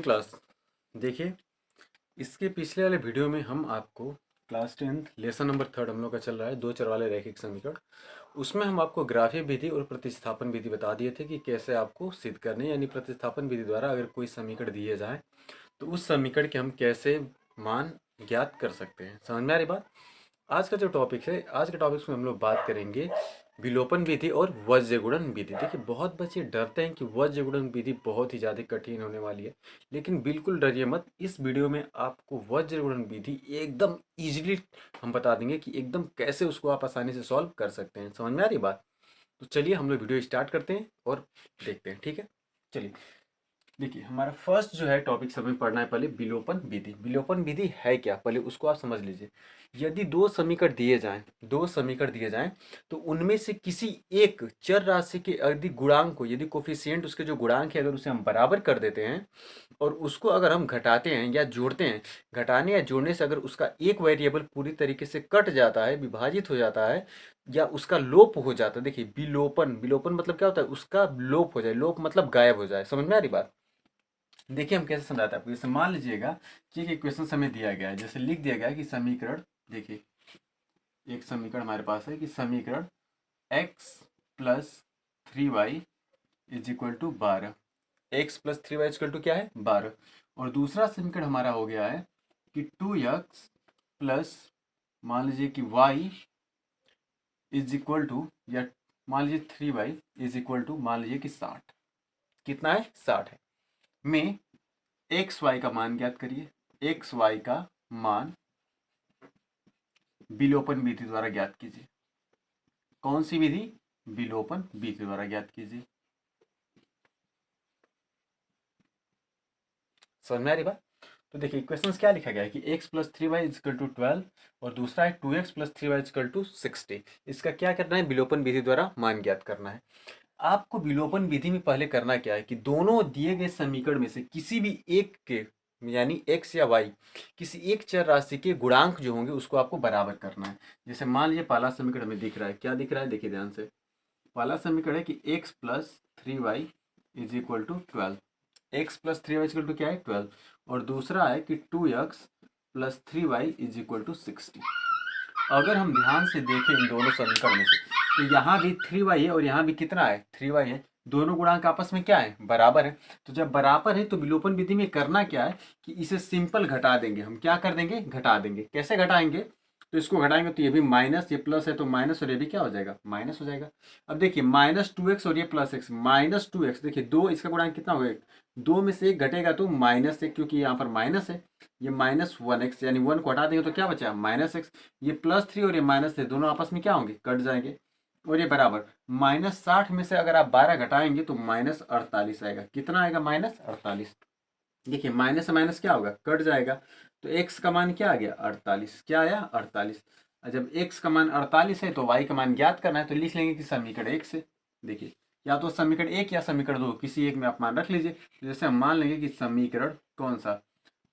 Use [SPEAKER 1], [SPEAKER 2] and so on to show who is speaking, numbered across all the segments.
[SPEAKER 1] Class. देखिए, इसके पिछले वाले वीडियो में हम आपको क्लास 10 लेसन नंबर 3 हम लोग का चल रहा है, दो चर वाले रैखिक समीकरण। उसमें हम आपको ग्राफीय विधि और प्रतिस्थापन विधि बता दिए थे कि कैसे आपको सिद्ध करने, यानी प्रतिस्थापन विधि द्वारा अगर कोई समीकरण दिए जाए तो उस समीकरण के हम कैसे मान ज्ञात कर सकते हैं। समझ में आ रही बात? आज का जो टॉपिक है, आज के टॉपिक में हम लोग बात करेंगे विलोपन विधि और वज्र गुणन विधि। देखिए, बहुत बच्चे डरते हैं कि वज्र गुणन विधि बहुत ही ज़्यादा कठिन होने वाली है, लेकिन बिल्कुल डरिए मत। इस वीडियो में आपको वज्र गुणन विधि एकदम इजीली हम बता देंगे कि एकदम कैसे उसको आप आसानी से सॉल्व कर सकते हैं। समझ में आ रही बात? तो चलिए हम लोग वीडियो स्टार्ट करते हैं और देखते हैं। ठीक है, चलिए। देखिए, हमारा फर्स्ट जो है टॉपिक समय पढ़ना है पहले विलोपन विधि। विलोपन विधि है क्या, पहले उसको आप समझ लीजिए। यदि दो समीकरण दिए जाएं तो उनमें से किसी एक चर राशि के यदि गुणांक को, यदि कोफिशिएंट उसके जो गुणांक है अगर उसे हम बराबर कर देते हैं और उसको अगर हम घटाते हैं या जोड़ते हैं, घटाने या जोड़ने से अगर उसका एक वेरिएबल पूरी तरीके से कट जाता है, विभाजित हो जाता है या उसका लोप हो जाता है। देखिए, विलोपन, विलोपन मतलब क्या होता है? उसका लोप हो जाए। लोप मतलब गायब हो जाए। समझ में आ रही बात? देखिए, हम कैसे समझाते हैं आपको। जैसे मान लीजिएगा कि एक इक्वेशन हमें दिया गया है, जैसे लिख दिया गया है कि समीकरण, देखिए एक समीकरण हमारे पास है कि समीकरण x plus 3y is equal to 12। X plus 3y equal to क्या है? 12। और दूसरा समीकरण हमारा हो गया है कि 2x प्लस, मान लीजिए कि y इज इक्वल टू, या मान लीजिए 3y इज इक्वल टू, मान लीजिए कि 60। कितना है? 60 है। में एक्स वाई का मान ज्ञात करिए। एक्स वाई का मान विलोपन विधि द्वारा ज्ञात कीजिए। कौन सी विधि? विलोपन विधि द्वारा ज्ञात कीजिए। समझ में आ रही बात? तो देखिए, इक्वेशन क्या लिखा गया है कि x plus 3y is equal to 12 और दूसरा है 2x plus 3y is equal to 60। इसका क्या करना है? विलोपन विधि द्वारा मान ज्ञात करना है। आपको विलोपन विधि में पहले करना क्या है कि दोनों दिए गए समीकरण में से किसी भी एक के, यानी x या y, किसी एक चर राशि के गुणांक जो होंगे उसको आपको बराबर करना है। जैसे मान लीजिए पहला समीकरण हमें दिख रहा है, क्या दिख रहा है? देखिए ध्यान से। पहला समीकरण है कि x plus 3y is equal to 12। X plus 3y is equal to क्या है? 12। और दूसरा है कि 2x plus 3y is equal to 60। अगर हम ध्यान से देखें इन दोनों समीकरण में से, तो यहाँ भी 3y है और यहाँ भी कितना है? 3y है। दोनों गुणांक आपस में क्या है? बराबर है। तो जब बराबर है तो विलोपन विधि में करना क्या है कि इसे सिंपल घटा देंगे। हम क्या कर देंगे? घटा देंगे। कैसे घटाएंगे? तो इसको घटाएंगे तो ये भी माइनस, ये प्लस है तो माइनस, और ये भी क्या हो जाएगा? माइनस हो जाएगा। अब देखिए, -2x और ये +x, -2x, देखिए दो, इसका गुणांक कितना होगा? दो में से एक घटेगा तो -1, क्योंकि यहाँ पर माइनस है। ये -1x, यानी 1 को हटा देंगे तो क्या बचा? -x। ये +3 और ये -3 दोनों आपस में क्या होंगे? कट जाएंगे। और ये बराबर -60 में से अगर आप 12 घटाएंगे तो -48 आएगा। कितना आएगा? -48। देखिए, माइनस से माइनस क्या होगा? कट जाएगा। तो x का मान क्या आ गया? 48। क्या आया? 48। और जब x का मान 48 है तो y का मान ज्ञात करना है, तो लिख लेंगे कि समीकरण 1 से। देखिए, या तो समीकरण 1 या समीकरण 2, किसी एक में आप मान रख लीजिए। जैसे हम मान लेंगे कि समीकरण कौन सा?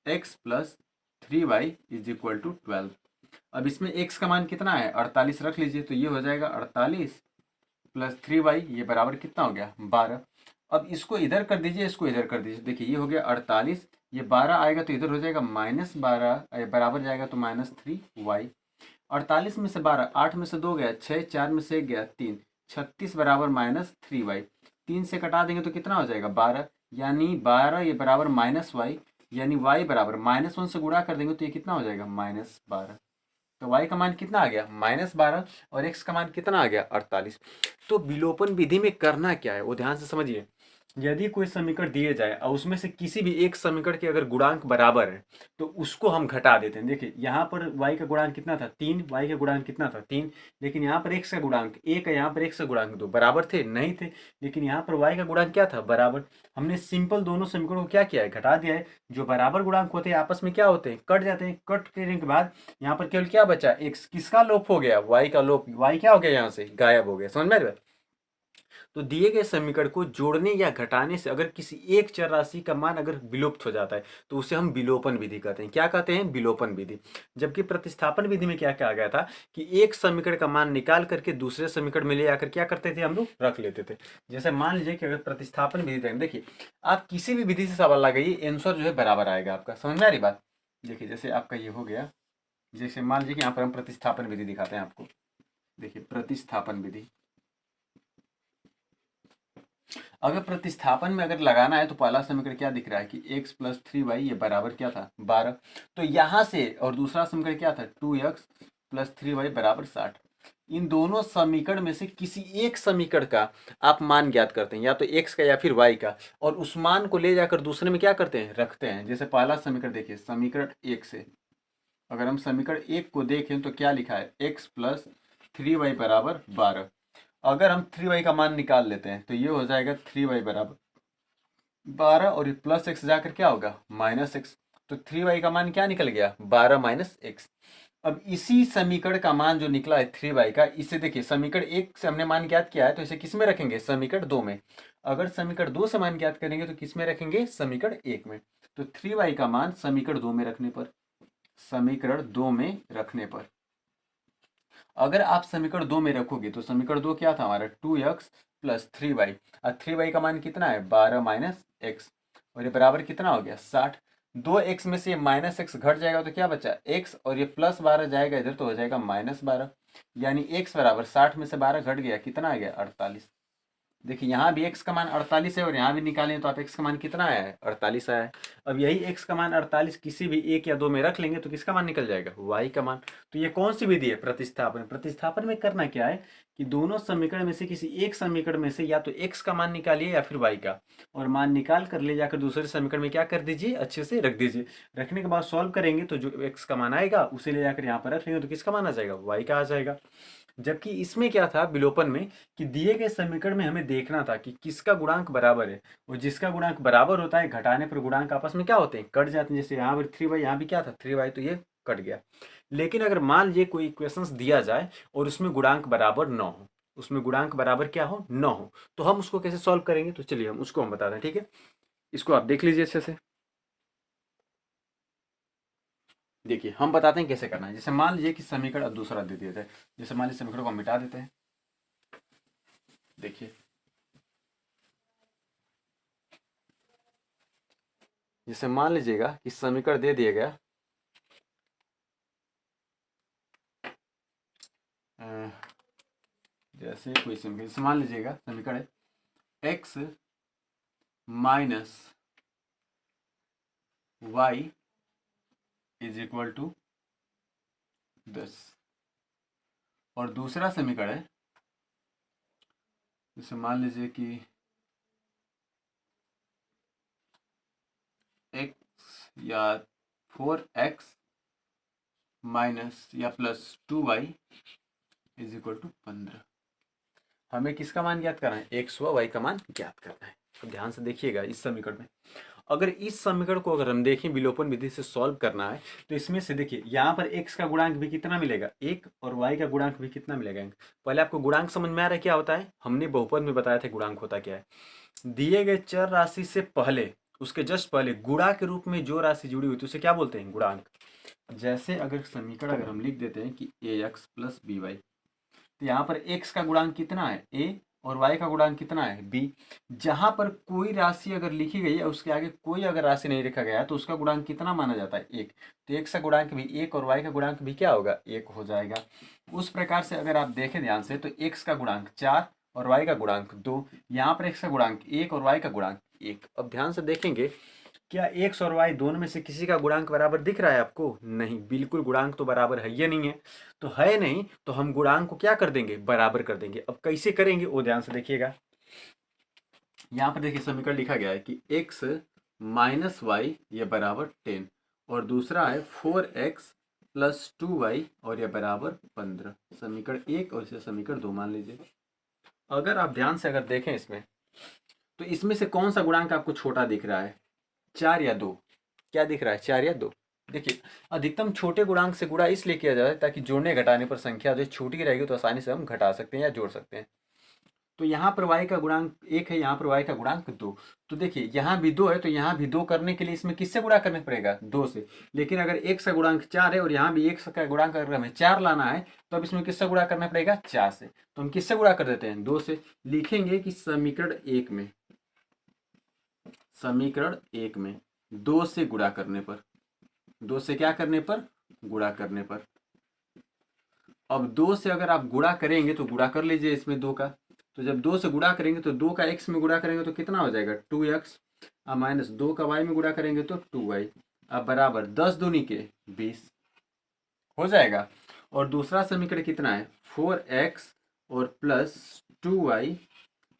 [SPEAKER 1] x plus 3y is equal to 12। अब इसमें x का मान कितना है? 48 रख लीजिए, तो ये हो जाएगा 48 प्लस 3y, ये बराबर कितना हो गया? 12। अब इसको इधर कर दीजिए, इसको इधर कर दीजिए। देखिए, ये हो गया 48, ये 12 आएगा तो इधर हो जाएगा -12, बराबर जाएगा तो -3y। 48 में से 12, 8 में से 2 गया 6, 4 में से 1 गया 3, 36 बराबर -3y। 3 से कटा देंगे तो कितना हो जाएगा? 12, यानी 12 ये बराबर -y, यानी y बराबर -1 से गुणा कर देंगे तो ये कितना हो जाएगा? -12। तो y का मान कितना आ गया? -12। और x का मान कितना आ गया? 48। तो विलोपन विधि में करना क्या है वो ध्यान से समझिए। यदि कोई समीकरण दिए जाए और उसमें से किसी भी एक समीकरण के अगर गुणांक बराबर है तो उसको हम घटा देते हैं। देखिए, यहाँ पर y का गुणांक कितना था? 3। y का गुणांक कितना था? 3। लेकिन यहाँ पर x का गुणांक 1 है, यहाँ पर x का गुणांक 2। बराबर थे? नहीं थे। लेकिन यहाँ पर y का गुणांक क्या था? बराबर। हमने सिंपल दोनों समीकरणों को क्या किया है? घटा दिया है। जो बराबर गुणांक होते हैं आपस में क्या होते हैं? कट जाते हैं। कट करने के बाद यहाँ पर केवल क्या बचा? x। किसका लोप हो गया? y का लोप। y क्या हो गया? यहाँ से गायब हो गया। समझ में आ रहा है? तो दिए गए समीकरण को जोड़ने या घटाने से अगर किसी एक चर राशि का मान अगर विलुप्त हो जाता है तो उसे हम विलोपन विधि कहते हैं। क्या कहते हैं? विलोपन विधि। जबकि प्रतिस्थापन विधि में क्या कहा गया था कि एक समीकरण का मान निकाल करके दूसरे समीकरण में ले आकर क्या करते थे, हम लोग रख लेते थे। जैसे मान लीजिए कि अगर प्रतिस्थापन विधि देखें, देखिए आप किसी भी विधि से सवाल लगाइए, आंसर जो है बराबर आएगा आपका। समझ में आ रही बात? देखिए जैसे आपका ये हो गया, जैसे मान लीजिए कि यहाँ पर हम प्रतिस्थापन विधि दिखाते हैं आपको। देखिए प्रतिस्थापन विधि, अगर प्रतिस्थापन में अगर लगाना है तो पहला समीकरण क्या दिख रहा है कि x प्लस 3y ये बराबर क्या था, 12। तो यहाँ से, और दूसरा समीकरण क्या था, 2x प्लस 3y बराबर 60। इन दोनों समीकरण में से किसी एक समीकरण का आप मान ज्ञात करते हैं, या तो x का या फिर y का, और उस मान को ले जाकर दूसरे में क्या करते हैं, रखते हैं। जैसे पहला समीकरण देखिए, समीकरण 1 से अगर हम समीकरण 1 को देखें तो क्या लिखा है, x प्लस 3y बराबर 12। अगर हम 3y का मान निकाल लेते हैं तो ये हो जाएगा 3y बराबर 12, और ये प्लस एक्स जाकर क्या होगा, माइनस एक्स। तो 3y का मान क्या निकल गया, 12 माइनस एक्स। अब इसी समीकरण का मान जो निकला है 3y का, इसे देखिए समीकरण 1 से हमने मान ज्ञात किया है तो इसे किस में रखेंगे, समीकरण 2 में। अगर समीकरण 2 से मान ज्ञात करेंगे तो किस में रखेंगे, समीकरण 1 में। तो 3y का मान समीकरण 2 में रखने पर, समीकरण 2 में रखने पर अगर आप समीकरण 2 में रखोगे तो समीकरण 2 क्या था हमारा, 2x प्लस 3y। और 3y का मान कितना है, 12 माइनस एक्स, और ये बराबर कितना हो गया, 60। 2x में से ये माइनस एक्स घट जाएगा तो क्या बचा, x, और ये प्लस 12 जाएगा इधर तो हो जाएगा माइनस 12। यानी x बराबर 60 में से 12 घट गया, कितना आ गया, 48। देखिए यहाँ भी x का मान 48 है और यहाँ भी निकालें तो आप x का मान कितना आया है, 48 आया है। अब यही x का मान 48 किसी भी एक या दो में रख लेंगे तो किसका मान निकल जाएगा, y का मान। तो ये कौन सी विधि है, प्रतिस्थापन। प्रतिस्थापन में करना क्या है कि दोनों समीकरण में से किसी एक समीकरण में से या तो x का मान निकालिए या फिर y का, और मान निकाल कर ले जाकर दूसरे समीकरण में क्या कर दीजिए, अच्छे से रख दीजिए। रखने के बाद सॉल्व करेंगे तो जो x का मान आएगा उसे ले जाकर यहाँ पर रख लेंगे तो किसका मान आ जाएगा, y का आ जाएगा। जबकि इसमें क्या था विलोपन में कि दिए गए समीकरण में हमें देखना था कि किसका गुणांक बराबर है, और जिसका गुणांक बराबर होता है घटाने पर गुणांक आपस में क्या होते हैं, कट जाते हैं। जैसे यहाँ पर 3y, यहाँ भी क्या था 3y, तो ये कट गया। लेकिन अगर मान लीजिए कोई इक्वेशंस दिया जाए और उसमें गुणांक बराबर न हो, उसमें गुणांक बराबर क्या हो, न हो, तो हम उसको कैसे सॉल्व करेंगे, तो चलिए हम उसको बताते हैं। ठीक है, इसको आप देख लीजिए अच्छे से। देखिए हम बताते हैं कैसे करना है। जैसे मान लीजिए कि समीकरण अब दूसरा दे दिया जाए, जैसे मान लीजिए समीकरण को हम मिटा देते हैं। देखिए जैसे मान लीजिएगा कि समीकरण दे दिया गया, जैसे कोई समीकरण, जैसे मान लीजिएगा समीकरण है x minus y is equal to 10, और दूसरा समीकरण है, जैसे मान लीजिए कि x या 4x माइनस या plus 2y is equal to 15। हमें किसका मान ज्ञात करना है, x व y का मान ज्ञात करना है। तो ध्यान से देखिएगा इस समीकरण में, अगर इस समीकरण को अगर हम देखें विलोपन विधि से सॉल्व करना है तो इसमें से देखिए यहाँ पर x का गुणांक भी कितना मिलेगा, 1, और y का गुणांक भी कितना मिलेगा, 1। पहले आपको गुणांक समझ में आ रहा है क्या होता है, हमने बहुपद में बताया था गुणांक होता क्या है। दिए गए चर राशि से पहले, उसके जस्ट पहले गुणा के रूप में जो राशि जुड़ी हुई थी उसे क्या बोलते हैं, गुणांक। जैसे अगर समीकरण अगर हम लिख देते हैं कि ax प्लस by, तो यहाँ पर x का गुणांक कितना है, a, और y का गुणांक कितना है, b। जहां पर कोई राशि अगर लिखी गई है उसके आगे कोई अगर राशि नहीं लिखा गया है तो उसका गुणांक कितना माना जाता है, 1। तो x का गुणांक भी 1 और y का गुणांक भी क्या होगा, 1 हो जाएगा। उस प्रकार से अगर आप देखें ध्यान से तो x का गुणांक 4 और y का गुणांक 2, यहाँ पर x का गुणांक 1 और y का गुणांक 1। अब ध्यान से देखेंगे क्या x और y दोनों में से किसी का गुणांक बराबर दिख रहा है आपको, नहीं, बिल्कुल गुणांक तो बराबर है ये नहीं है। तो है नहीं तो हम गुणांक को क्या कर देंगे, बराबर कर देंगे। अब कैसे करेंगे वो ध्यान से देखिएगा। यहाँ पर देखिए समीकरण लिखा गया है कि x माइनस वाई ये बराबर 10, और दूसरा है 4x प्लस 2y और ये बराबर 15। समीकरण 1 और इसे समीकरण 2 मान लीजिए। अगर आप ध्यान से अगर देखें इसमें, तो इसमें से कौन सा गुणांक आपको छोटा दिख रहा है, 4 या 2, क्या दिख रहा है, 4 या 2। देखिए अधिकतम छोटे गुणांक से गुणा इसलिए किया जाता है ताकि जोड़ने घटाने पर संख्या जो छोटी रहेगी तो आसानी से हम घटा सकते हैं या जोड़ सकते हैं। तो यहाँ पर y का गुणांक 1 है, यहाँ पर y का गुणांक 2। तो देखिए यहाँ भी 2 है, तो यहाँ भी 2 करने के लिए इसमें किससे गुणा करना पड़ेगा? 2 से। लेकिन अगर x का गुणांक 4 है और यहाँ भी x का गुणांक अगर हमें 4 लाना है तो अब इसमें किससे गुणा करना पड़ेगा? 4 से। तो हम किससे गुणा कर देते हैं? 2 से। लिखेंगे कि समीकरण 1 में 2 से गुणा करने पर, 2 से क्या करने पर? गुणा करने पर। अब 2 से अगर आप गुणा करेंगे तो गुणा कर लीजिए इसमें 2 का। तो जब 2 से गुणा करेंगे तो 2 का x में गुणा करेंगे तो कितना हो जाएगा? 2x। अब माइनस 2 का y में गुणा करेंगे तो 2y। अब बराबर 10 दूनी के 20 हो जाएगा। और दूसरा समीकरण कितना है? 4x और प्लस 2y,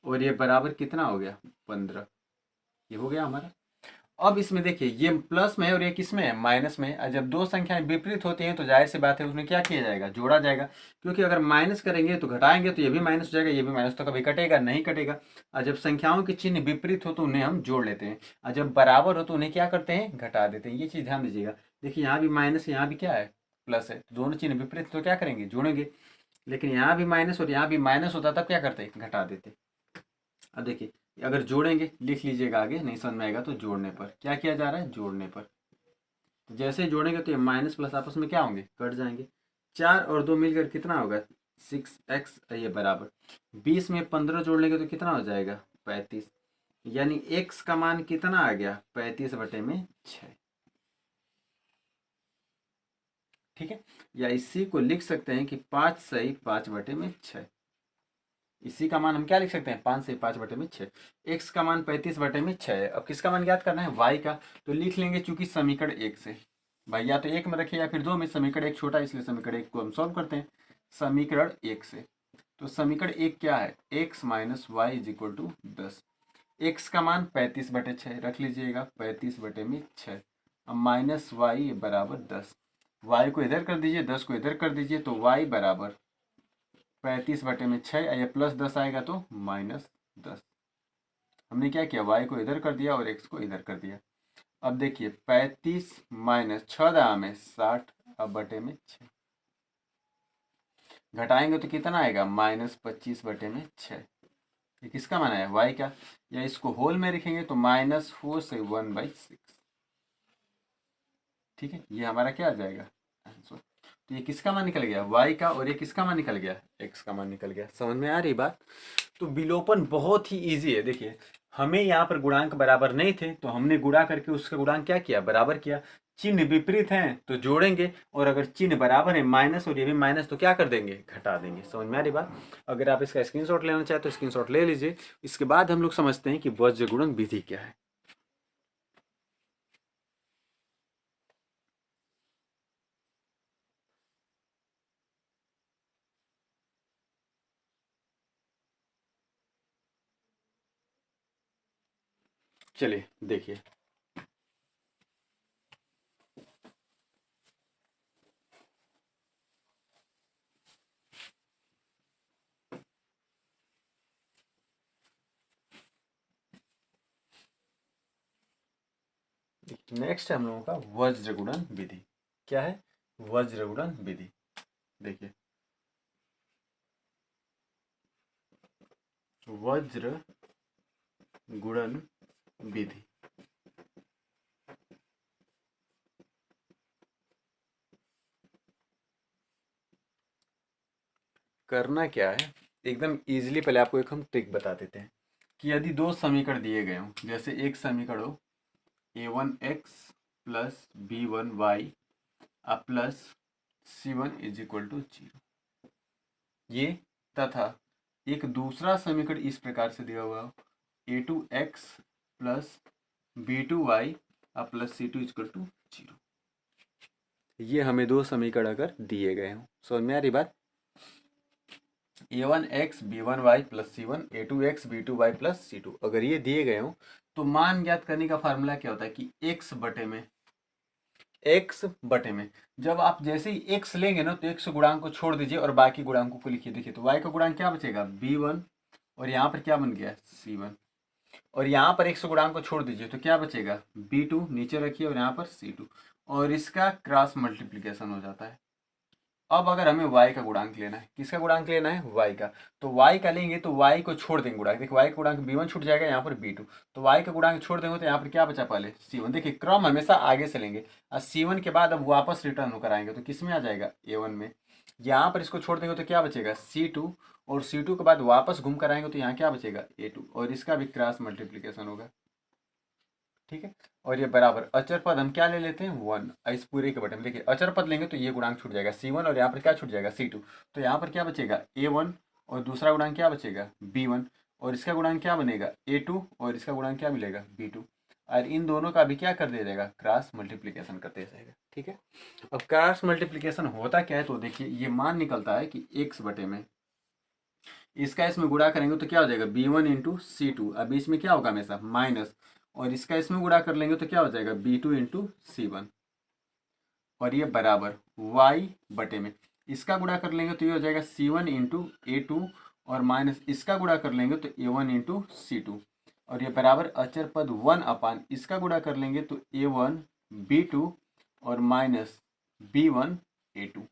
[SPEAKER 1] और ये बराबर कितना हो गया? 15। ये हो गया हमारा। अब इसमें देखिए ये प्लस में है और ये किस में है? माइनस में है। जब दो संख्याएं विपरीत होती हैं तो जाहिर सी बात है उसमें क्या किया जाएगा? जोड़ा जाएगा। क्योंकि अगर माइनस करेंगे तो घटाएंगे तो ये भी माइनस हो जाएगा, ये भी माइनस, तो कभी कटेगा नहीं कटेगा। और जब संख्याओं के चिन्ह विपरीत हो तो उन्हें हम जोड़ लेते हैं, और जब बराबर हो तो उन्हें क्या करते हैं? घटा देते हैं। ये चीज़ ध्यान दीजिएगा। देखिए यहाँ भी माइनस, यहाँ भी क्या है? प्लस है। दोनों चिन्ह विपरीत तो क्या करेंगे? जोड़ेंगे। लेकिन यहाँ भी माइनस और यहाँ भी माइनस होता तब क्या करते? घटा देते। अब देखिए अगर जोड़ेंगे, लिख लीजिएगा, आगे नहीं समझ में आएगा तो जोड़ने पर क्या किया जा रहा है? जोड़ने पर। तो जैसे ही जोड़ेंगे तो ये माइनस प्लस आपस में क्या होंगे? कट जाएंगे। 4 और 2 मिलकर कितना होगा? 6x, ये बराबर 20 में 15 जोड़ लेंगे तो कितना हो जाएगा? 35। यानी x का मान कितना आ गया? 35/6। ठीक है। या इसी को लिख सकते हैं कि 5 सही 5/6। इसी का मान हम क्या लिख सकते हैं? 5 से 5/6। x का मान 35/6 है। अब किसका मान ज्ञात करना है? y का। तो लिख लेंगे चूंकि समीकरण 1 से, भाई या तो 1 में रखिए या फिर 2 में। समीकरण 1 छोटा इसलिए समीकरण 1 को हम सॉल्व करते हैं समीकरण 1 से। तो समीकरण 1 क्या है? x minus y is equal to 10। x का मान 35/6 रख लीजिएगा, 35/6। अब माइनस वाई बराबर 10। y को इधर कर दीजिए, 10 को इधर कर दीजिए, तो y बराबर 35/6। ये प्लस 10 आएगा तो -10। हमने क्या किया? y को इधर कर दिया और x को इधर कर दिया। अब देखिए 35 माइनस 6 दाम में 60, अब बटे में 6 घटाएंगे तो कितना आएगा? -25/6। ये किसका मान है? y का। या इसको होल में लिखेंगे तो -4 से 1/6। ठीक है, ये हमारा क्या आ जाएगा? आंसर। तो ये किसका मान निकल गया? y का। और ये किसका मान निकल गया? x का मान निकल गया। समझ में आ रही बात? तो विलोपन बहुत ही इजी है। देखिए हमें यहाँ पर गुणांक बराबर नहीं थे तो हमने गुणा करके उसका गुणांक क्या किया? बराबर किया। चिन्ह विपरीत हैं तो जोड़ेंगे, और अगर चिन्ह बराबर है माइनस और ये भी माइनस तो क्या कर देंगे? घटा देंगे। समझ में आ रही बात? अगर आप इसका स्क्रीनशॉट लेना चाहे तो स्क्रीनशॉट ले लीजिए। इसके बाद हम लोग समझते हैं कि वज्र गुणन विधि क्या है। चलिए देखिए, नेक्स्ट है हम लोगों का वज्र गुणन विधि। क्या है? वज्र गुणन विधि। देखिए वज्र गुणन विधि करना क्या है? एकदम इजीली पहले आपको एक हम ट्रिक बता देते हैं कि यदि दो समीकरण दिए गए हों, जैसे एक समीकरण हो a1x plus b1y plus c1 is equal to 0, ये, तथा एक दूसरा समीकरण इस प्रकार से दिया हुआ हो a2x plus b2y plus c2 equal to 0। ये हमें दो समीकरण अगर दिए गए हों, समझ में आ रही बात? a1x b1y plus c1, a2x b2y plus c2, अगर ये दिए गए हों तो मान ज्ञात करने का फार्मूला क्या होता है कि x बटे में जब आप जैसे ही x लेंगे ना तो x गुणांक को छोड़ दीजिए और बाकी गुणांकों को लिखिए। देखिए तो y का गुणांक क्या बचेगा? b1, और यहाँ पर क्या बन गया? c1, और यहाँ पर x गुणांक को छोड़ दीजिए तो क्या बचेगा? b2 नीचे रखिए और यहाँ पर c2, और इसका क्रॉस मल्टीप्लीकेशन हो जाता है। अब अगर हमें y का गुणांक लेना है, किसका गुणांक लेना है, y का, तो y का लेंगे तो y को छोड़ देंगे गुणांक, देखिए y का गुणांक b1 छूट जाएगा, यहाँ पर b2, तो y का गुणांक छोड़ देंगे तो यहाँ पर क्या बचा पहले c1। देखिए क्रम हमेशा आगे से लेंगे और c1 के बाद अब वापस रिटर्न होकर आएंगे तो किस में आ जाएगा, a1 में। यहाँ पर इसको छोड़ देंगे तो क्या बचेगा, c2, और c2 के बाद वापस घूम कर आएंगे तो यहाँ क्या बचेगा, a2, और इसका भी क्रॉस मल्टीप्लीकेशन होगा। ठीक है, और ये बराबर अचर पद हम क्या ले लेते हैं, 1, इस पूरे के बटे में। देखिए अचर पद लेंगे तो ये गुणांक छूट जाएगा c1, और यहाँ पर क्या छूट जाएगा, c2, तो यहाँ पर क्या बचेगा, a1, और दूसरा गुणांक क्या बचेगा, b1, और इसका गुणांक क्या बनेगा, a2, और इसका गुणांक क्या मिलेगा, b2, और इन दोनों का भी क्या कर दिया जाएगा, क्रॉस मल्टीप्लीकेशन कर दिया जाएगा। ठीक है, अब क्रॉस मल्टीप्लीकेशन होता क्या है, तो देखिए ये मान निकलता है कि x बटे में इसका इसमें गुणा करेंगे तो क्या हो जाएगा, b1 इंटू c2, अब बीच में क्या होगा हमेशा माइनस, और इसका इसमें गुणा कर लेंगे तो क्या हो जाएगा, b2 इंटू c1, और ये बराबर y बटे में इसका गुणा कर लेंगे तो ये हो जाएगा c1 इंटू a2, और माइनस इसका गुणा कर लेंगे तो a1 इंटू c2, और ये बराबर अचर पद 1 अपान इसका गुणा कर लेंगे तो a1 b2, और माइनस b1 a2।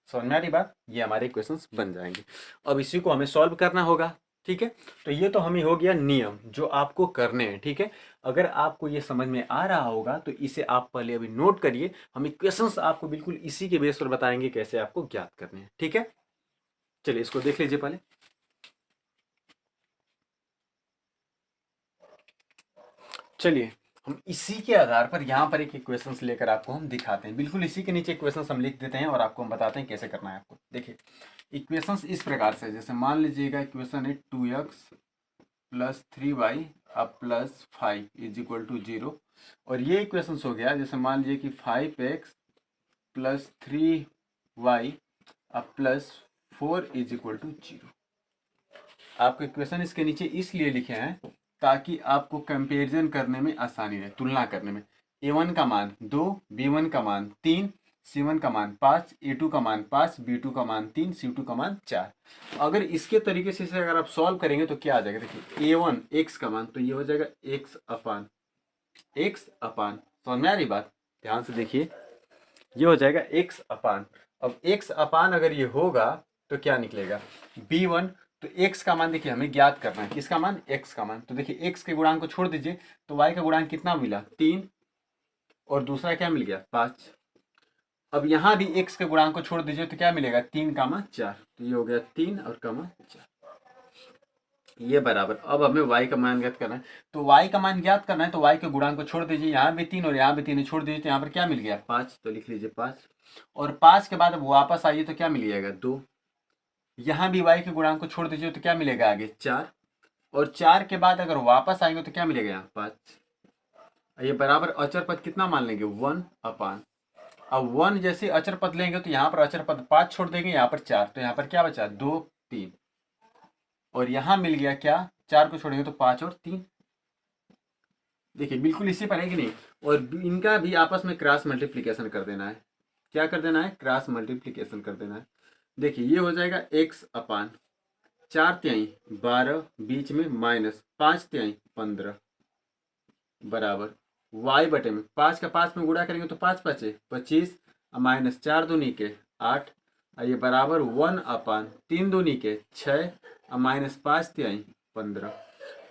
[SPEAKER 1] समझ में आ रही बात, ये हमारे इक्वेशंस बन जाएंगे। अब इसी को हमें सॉल्व करना होगा। ठीक है, तो ये तो हमें हो गया नियम जो आपको करने हैं। ठीक है, अगर आपको ये समझ में आ रहा होगा तो इसे आप पहले अभी नोट करिए, हम इक्वेशंस आपको बिल्कुल इसी के बेस पर बताएंगे कैसे आपको ज्ञात करने हैं। ठीक है, चलिए इसको देख लीजिए पहले। चलिए हम इसी के आधार पर यहाँ पर एक इक्वेशंस लेकर आपको हम दिखाते हैं, बिल्कुल इसी के नीचे इक्वेशंस हम लिख देते हैं और आपको हम बताते हैं कैसे करना है आपको। देखिए इक्वेशंस इस प्रकार से, जैसे मान लीजिएगा इक्वेशन है 2x प्लस 3y अब प्लस 5 इज इक्वल टू 0, और ये इक्वेशंस हो गया जैसे मान लीजिए कि 5x प्लस 3y अब प्लस 4 इज इक्वल टू 0। आपको इक्वेशन इसके नीचे इसलिए लिखे हैं ताकि आपको कंपैरिजन करने में आसानी रहे, तुलना करने में। a1 का मान 2, b1 का मान 3, c1 का मान 5, a2 का मान 5, b2 का मान 3, c2 का मान 4। अगर इसके तरीके से इसे अगर आप सॉल्व करेंगे तो क्या आ जाएगा, देखिए a1 x का मान तो ये हो जाएगा x अपान समझ में आ रही बात, ध्यान से देखिए, ये हो जाएगा x अपान। अब x अपान अगर ये होगा तो क्या निकलेगा, b1, तो x का मान देखिए हमें ज्ञात करना है, किसका मान, x का मान, तो देखिए x के गुणांक को छोड़ दीजिए तो y का गुणांक कितना मिला, 3, और दूसरा क्या मिल गया, 5। अब यहाँ भी x के गुणांक को छोड़ दीजिए तो क्या मिलेगा, 3, 4, तो ये हो गया 3 और 4, ये बराबर। अब हमें y का मान ज्ञात करना है, तो y का मान ज्ञात करना है तो y के गुणांक को छोड़ दीजिए, यहाँ भी 3 और यहाँ भी 3 छोड़ दीजिए तो यहाँ पर क्या मिल गया, 5, तो लिख लीजिए 5, और 5 के बाद अब वापस आइए तो क्या मिल जाएगा, 2, यहाँ भी y के गुणांक को छोड़ दीजिए तो क्या मिलेगा आगे, 4, और 4 के बाद अगर वापस आएंगे तो क्या मिलेगा यहाँ, 5। ये बराबर अचर पद कितना मान लेंगे, 1 अपान। अब 1 जैसे अचर पद लेंगे तो यहाँ पर अचर पद 5 छोड़ देंगे, यहाँ पर 4, तो यहाँ पर क्या बचा, 2, 3, और यहाँ मिल गया क्या, 4 को छोड़ेंगे तो 5 और 3। देखिए बिल्कुल इसी पर है कि नहीं, और इनका भी आपस में क्रॉस मल्टीप्लीकेशन कर देना है। क्या कर देना है, क्रॉस मल्टीप्लीकेशन कर देना है। देखिए ये हो जाएगा x अपान 4/3 12, बीच में माइनस 5/3 15, बराबर y बटे में 5 का 5 में गुणा करेंगे तो 5 5 25, माइनस 4 दूनी के 8, ये बराबर 1 अपान 3 दूनी के 6, माइनस 5/3 15।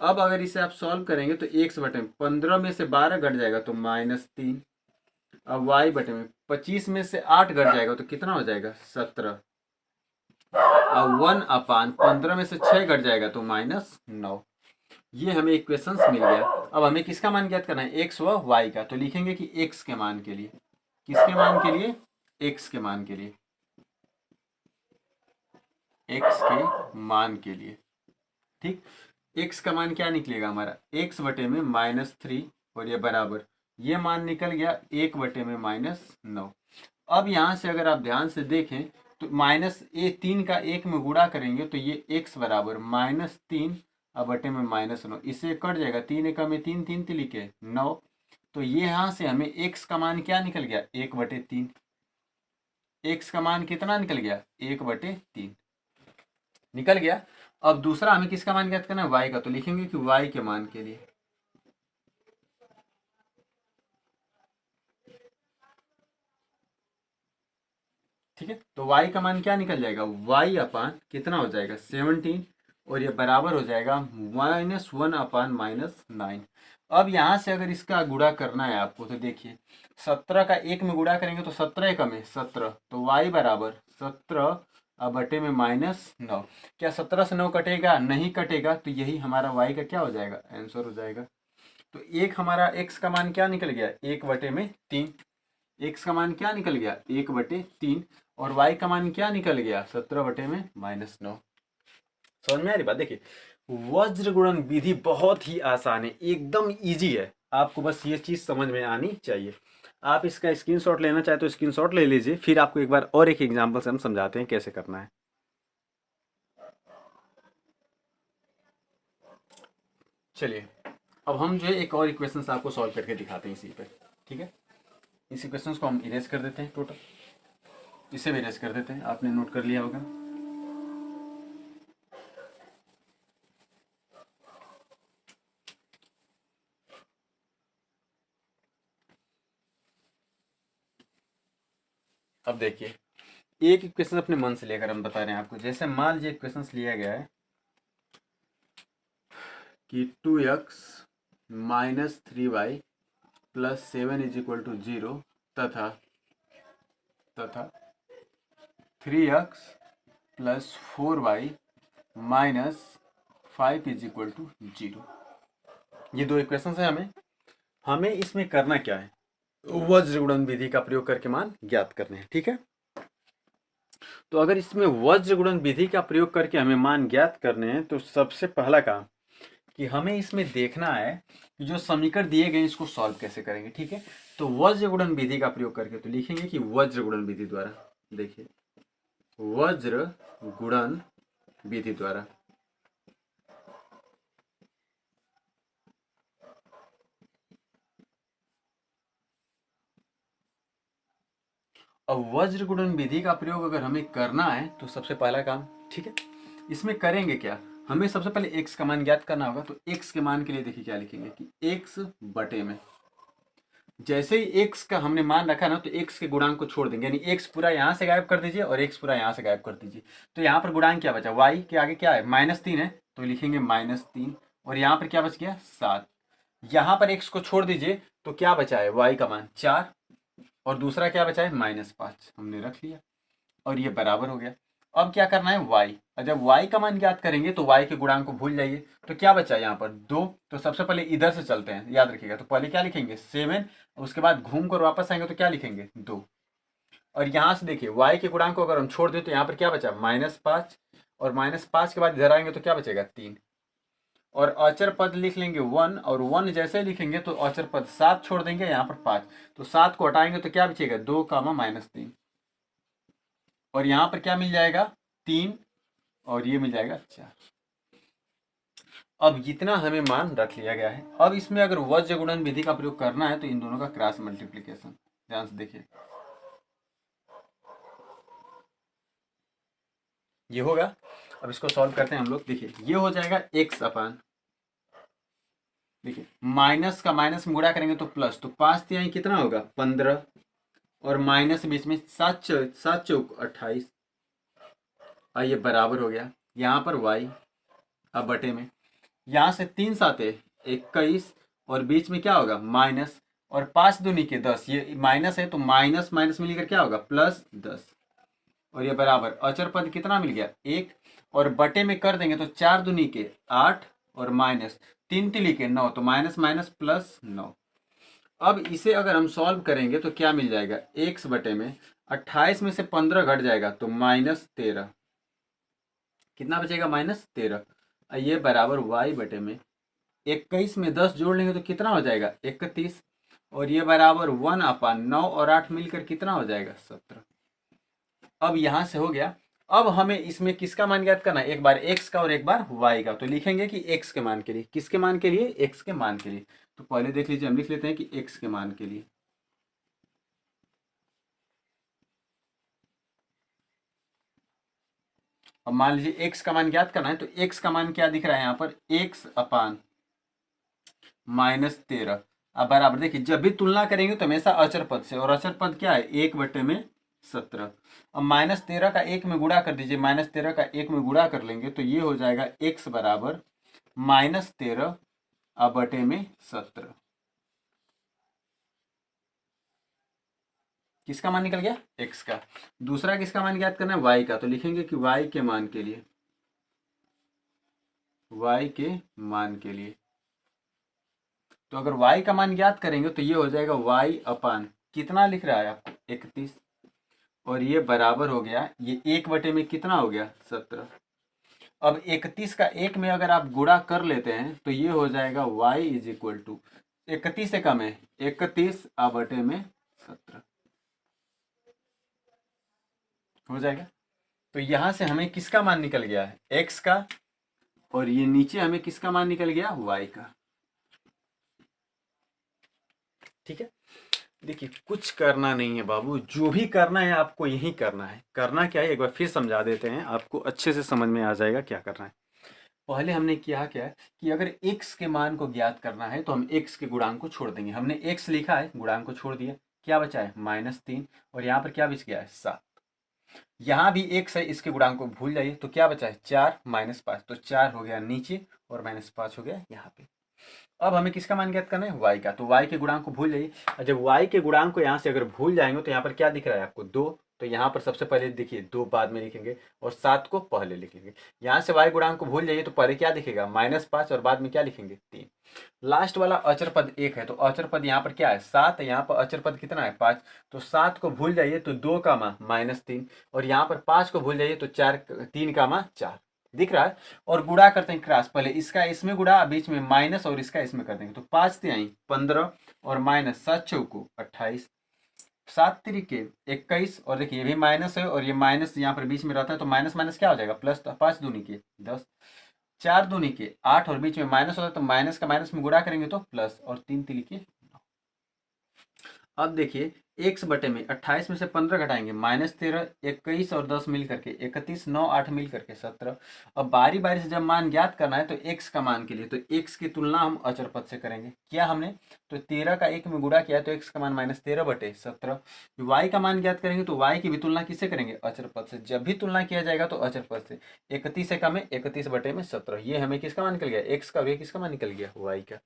[SPEAKER 1] अब अगर इसे आप सॉल्व करेंगे तो x बटे में 15 में से 12 घट जाएगा तो -3, अब y बटे में 25 में से 8 घट जाएगा तो कितना हो जाएगा, 17, अब 1 अपान 15 में से 6 घट जाएगा तो -9। ये हमें इक्वेशंस मिल गया। अब हमें किसका मान ज्ञात करना है, x व y का, तो लिखेंगे कि x के मान के लिए, किसके मान के लिए, x के मान के लिए, x के मान के लिए। ठीक, x का मान क्या निकलेगा हमारा, x बटे में -3, और ये बराबर ये मान निकल गया 1 बटे में -9। अब यहाँ से अगर आप ध्यान से देखें तो -3 का 1 में गुणा करेंगे तो ये x बराबर -3 बटे में -9, इससे कट जाएगा, 3 एकम में 3, 3 तिलिके 9, तो ये यहाँ से हमें x का मान क्या निकल गया, 1/3। x का मान कितना निकल गया, 1/3 निकल गया। अब दूसरा हमें किसका मान ज्ञात करना है, y का, तो लिखेंगे कि y के मान के लिए, ठीक है। तो y का मान क्या निकल जाएगा, y अपान कितना हो जाएगा 17, और ये बराबर हो जाएगा -1 अपान -9। अब यहाँ से अगर इसका गुणा करना है आपको तो देखिए 17 का 1 में गुणा करेंगे तो 17 एकम है 17, तो y बराबर 17 अब बटे में -9। क्या 17 से 9 कटेगा, नहीं कटेगा, तो यही हमारा y का क्या हो जाएगा, आंसर हो जाएगा। तो एक हमारा x का मान क्या निकल गया, 1/3। x का मान क्या निकल गया, 1/3, और y का मान क्या निकल गया, 17/9। समझ में आ रही बात। देखिए वज्र गुणन विधि बहुत ही आसान है, एकदम इजी है, आपको बस ये चीज समझ में आनी चाहिए। आप इसका स्क्रीनशॉट लेना चाहे तो स्क्रीनशॉट ले लीजिए, फिर आपको एक बार और एक एग्जांपल से हम समझाते हैं कैसे करना है। चलिए अब हम जो है एक और इक्वेशन आपको सॉल्व करके दिखाते हैं इसी पे। ठीक है, इस इक्वेशन को हम इरेज कर देते हैं, टोटल इसे भी इरेज कर देते हैं, आपने नोट कर लिया होगा। अब देखिए एक इक्वेशन अपने मन से लेकर हम बता रहे हैं आपको। जैसे मान लीजिए इक्वेशन लिया गया है कि 2x minus 3y plus 7 is equal to 0 तथा 3x plus 4y minus 5 is equal to 0। ये दो इक्वेशन है। हमें इसमें करना क्या है, वज्र गुणन विधि का प्रयोग करके मान ज्ञात करने हैं। ठीक है, तो अगर इसमें वज्र गुणन विधि का प्रयोग करके हमें मान ज्ञात करने हैं तो सबसे पहला काम कि हमें इसमें देखना है कि जो समीकरण दिए गए इसको सॉल्व कैसे करेंगे। ठीक है, तो वज्र गुणन विधि का प्रयोग करके तो लिखेंगे कि वज्र गुणन विधि द्वारा, देखिए वज्र गुणन विधि द्वारा। अब वज्र गुणन विधि का प्रयोग अगर हमें करना है तो सबसे पहला काम, ठीक है, इसमें करेंगे क्या, हमें सबसे पहले x का मान ज्ञात करना होगा। तो x के मान के लिए देखिए क्या लिखेंगे कि x बटे में, जैसे ही x का हमने मान रखा ना तो x के गुणांक को छोड़ देंगे, यानी x पूरा यहाँ से गायब कर दीजिए और x पूरा यहाँ से गायब कर दीजिए। तो यहाँ पर गुणांक क्या बचा, y के आगे क्या है -3 है, तो लिखेंगे -3, और यहाँ पर क्या बच गया 7। यहाँ पर x को छोड़ दीजिए तो क्या बचा है, y का मान 4, और दूसरा क्या बचा है -5, हमने रख लिया, और ये बराबर हो गया। अब क्या करना है y, और जब y का मान ज्ञात करेंगे तो y के गुणांक को भूल जाइए। तो क्या बचा यहाँ पर 2, तो सबसे पहले इधर से चलते हैं, याद रखिएगा। तो पहले क्या लिखेंगे 7, उसके बाद घूम कर वापस आएंगे तो क्या लिखेंगे 2, और यहाँ से देखिए y के गुणांक को अगर हम छोड़ दें तो यहाँ पर क्या बचा -5, और -5 के बाद इधर आएंगे तो क्या बचेगा 3, और अचर पद लिख लेंगे 1, और 1 जैसे लिखेंगे तो अचर पद 7 छोड़ देंगे, यहाँ पर 5, तो 7 को हटाएंगे तो क्या बचेगा 2, -3, और यहाँ पर क्या मिल जाएगा 3, और ये मिल जाएगा 4। अब इतना हमें मान रख लिया गया है। अब इसमें अगर वज्र गुणन विधि का प्रयोग करना है तो इन दोनों का क्रॉस मल्टीप्लीकेशन, ध्यान से देखिए ये होगा। अब इसको सॉल्व करते हैं हम लोग। देखिए ये हो जाएगा x अपान, देखिए माइनस का माइनस में गुणा करेंगे तो प्लस, तो 5 तिहाई कितना होगा 15, और माइनस बीच में 7 चौक 28, और ये बराबर हो गया। यहाँ पर y अब बटे में, यहाँ से 3 7 21, और बीच में क्या होगा माइनस, और 5 दूनी के 10, ये माइनस है तो माइनस माइनस मिलकर क्या होगा +10, और ये बराबर अचर पद कितना मिल गया 1, और बटे में कर देंगे तो 4 दूनी के 8, और माइनस 3 तिली के 9, तो माइनस माइनस +9। अब इसे अगर हम सॉल्व करेंगे तो क्या मिल जाएगा, x बटे में 28 में से 15 घट जाएगा तो -13, कितना बचेगा -13, ये बराबर y बटे में 21 में 10 जोड़ लेंगे तो कितना हो जाएगा 31, और ये बराबर 1 अपान 9 और 8 मिलकर कितना हो जाएगा 17। अब यहाँ से हो गया। अब हमें इसमें किसका मान ज्ञात करना है, एक बार x का और एक बार y का। तो लिखेंगे कि x के मान के लिए, किसके मान के लिए, x के मान के लिए। तो पहले देख लीजिए, हम लिख लेते हैं कि x के मान के लिए। अब मान लीजिए x का मान ज्ञात करना है, तो x का मान क्या दिख रहा है यहाँ पर, x अपान -13। अब बराबर देखिए जब भी तुलना करेंगे तो हमेशा अचर पद से, और अचर पद क्या है 1 बटे में 17। अब -13 का 1 में गुणा कर दीजिए, -13 का 1 में गुणा कर लेंगे तो ये हो जाएगा x बराबर -13 बटे में 17। किसका मान निकल गया? x का। दूसरा किसका मान ज्ञात करना है? y का। तो लिखेंगे कि y के मान के लिए, y के मान के लिए, तो अगर y का मान ज्ञात करेंगे तो ये हो जाएगा y अपान कितना लिख रहा है आपको? 31। और ये बराबर हो गया, ये 1 बटे में कितना हो गया? 17। अब 31 का 1 में अगर आप गुणा कर लेते हैं तो ये हो जाएगा y इज इक्वल टू 31 से कम है 31 बटे में 17 हो जाएगा। तो यहां से हमें किसका मान निकल गया है? x का। और ये नीचे हमें किसका मान निकल गया? y का। ठीक है। देखिए कुछ करना नहीं है बाबू, जो भी करना है आपको यही करना है। करना क्या है एक बार फिर समझा देते हैं, आपको अच्छे से समझ में आ जाएगा क्या करना है। पहले हमने किया क्या है कि अगर x के मान को ज्ञात करना है तो हम x के गुणांक को छोड़ देंगे। हमने x लिखा है, गुणांक को छोड़ दिया, क्या बचा है? -3। और यहाँ पर क्या बच गया है? 7। यहाँ भी x है, इसके गुणांक को भूल जाइए, तो क्या बचा है? 4 -5। तो 4 हो गया नीचे और -5 हो गया यहाँ पे। अब हमें किसका मान ज्ञात करना है? y का। तो y के गुणांक को भूल जाइए। और जब y के गुणांक को यहाँ से अगर भूल जाएंगे तो यहाँ पर क्या दिख रहा है आपको? 2। तो यहाँ पर सबसे पहले देखिए 2 बाद में लिखेंगे और 7 को पहले लिखेंगे। यहाँ से y गुणांक को भूल जाइए तो पहले क्या दिखेगा? -5 और बाद में क्या लिखेंगे? 3। लास्ट वाला अचर पद 1 है, तो अचर पद यहाँ पर क्या है? 7 है। यहाँ पर अचर पद कितना है? 5। तो 7 को भूल जाइए तो 2 का मान -3 और यहाँ पर 5 को भूल जाइए तो 3 का मान 4 दिख रहा है। और गुणा करते हैं क्रॉस, पहले इसका इसमें गुणा, बीच में माइनस और इसका इसमें कर देंगे। तो 5 तिहाई 15 और माइनस 7 चौको 28, 7 तिरिके 21। और देखिए ये भी माइनस है और ये माइनस यहाँ पर बीच में रहता है, तो माइनस माइनस क्या हो जाएगा? प्लस। तो 5 दूनी के 10, 4 दूनी के 8 और बीच में माइनस होता है, तो माइनस का माइनस में गुणा करेंगे तो प्लस, और 3 तिरिके। अब देखिए x बटे में 28 में से 15 घटाएंगे, -13, 21 और 10 मिल करके 31, 9 8 मिल करके 17। अब बारी बारी से जब मान ज्ञात करना है तो x का मान के लिए तो x की तुलना हम अचर पद से करेंगे। क्या हमने? तो 13 का 1 में गुणा किया तो x का मान -13 बटे 17। y का मान ज्ञात करेंगे तो y की भी तुलना किससे करेंगे? अचर पद से। जब भी तुलना किया जाएगा तो अचर पद से। 31 से कम है 31 बटे में 17। ये हमें किसका मान निकल गया? x का। और ये किसका मान निकल गया? y का।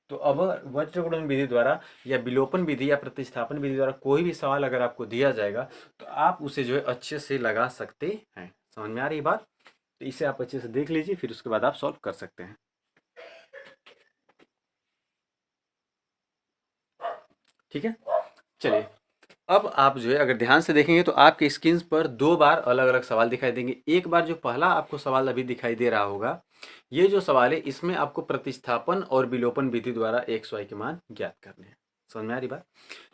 [SPEAKER 1] तो अब वज्रगुणन विधि द्वारा या विलोपन विधि या प्रतिस्थापन विधि द्वारा कोई भी सवाल अगर आपको दिया जाएगा तो आप उसे जो है अच्छे से लगा सकते हैं। समझ में आ रही बात? तो इसे आप अच्छे से देख लीजिए, फिर उसके बाद आप सॉल्व कर सकते हैं। ठीक है, चलिए अब आप जो है अगर ध्यान से देखेंगे तो आपके स्क्रीन पर 2 बार अलग अलग सवाल दिखाई देंगे। एक बार जो पहला आपको सवाल अभी दिखाई दे रहा होगा, ये जो सवाल है इसमें आपको प्रतिस्थापन और विलोपन विधि द्वारा x y के मान ज्ञात करने हैं। समझ में आ रही बात?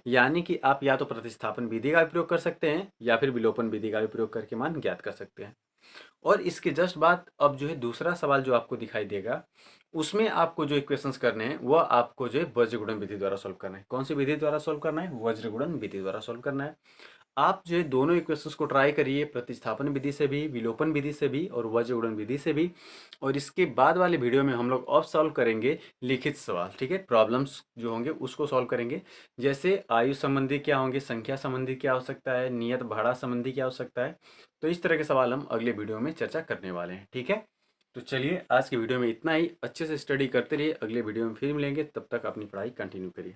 [SPEAKER 1] यानी कि आप या तो प्रतिस्थापन विधि का भी प्रयोग कर सकते हैं या फिर विलोपन विधि का भी प्रयोग करके मान ज्ञात कर सकते हैं। और इसके जस्ट बाद अब जो है दूसरा सवाल जो आपको दिखाई देगा, उसमें आपको जो इक्वेशंस करने हैं वह आपको जो है वज्रगुणन विधि द्वारा सॉल्व करना है। कौन सी विधि द्वारा सॉल्व करना है? वज्रगुणन विधि द्वारा सॉल्व करना है। आप जो है दोनों इक्वेशंस को ट्राई करिए, प्रतिस्थापन विधि से भी, विलोपन विधि से भी और वज्रगुणन विधि से भी। और इसके बाद वाले वीडियो में हम लोग अब सॉल्व करेंगे लिखित सवाल। ठीक है, प्रॉब्लम्स जो होंगे उसको सॉल्व करेंगे। जैसे आयु संबंधी क्या होंगे, संख्या संबंधी क्या हो सकता है, नियत भाड़ा संबंधी क्या हो सकता है। तो इस तरह के सवाल हम अगले वीडियो में चर्चा करने वाले हैं। ठीक है, तो चलिए आज की वीडियो में इतना ही। अच्छे से स्टडी करते रहिए, अगले वीडियो में फिर मिलेंगे, तब तक अपनी पढ़ाई कंटिन्यू करिए।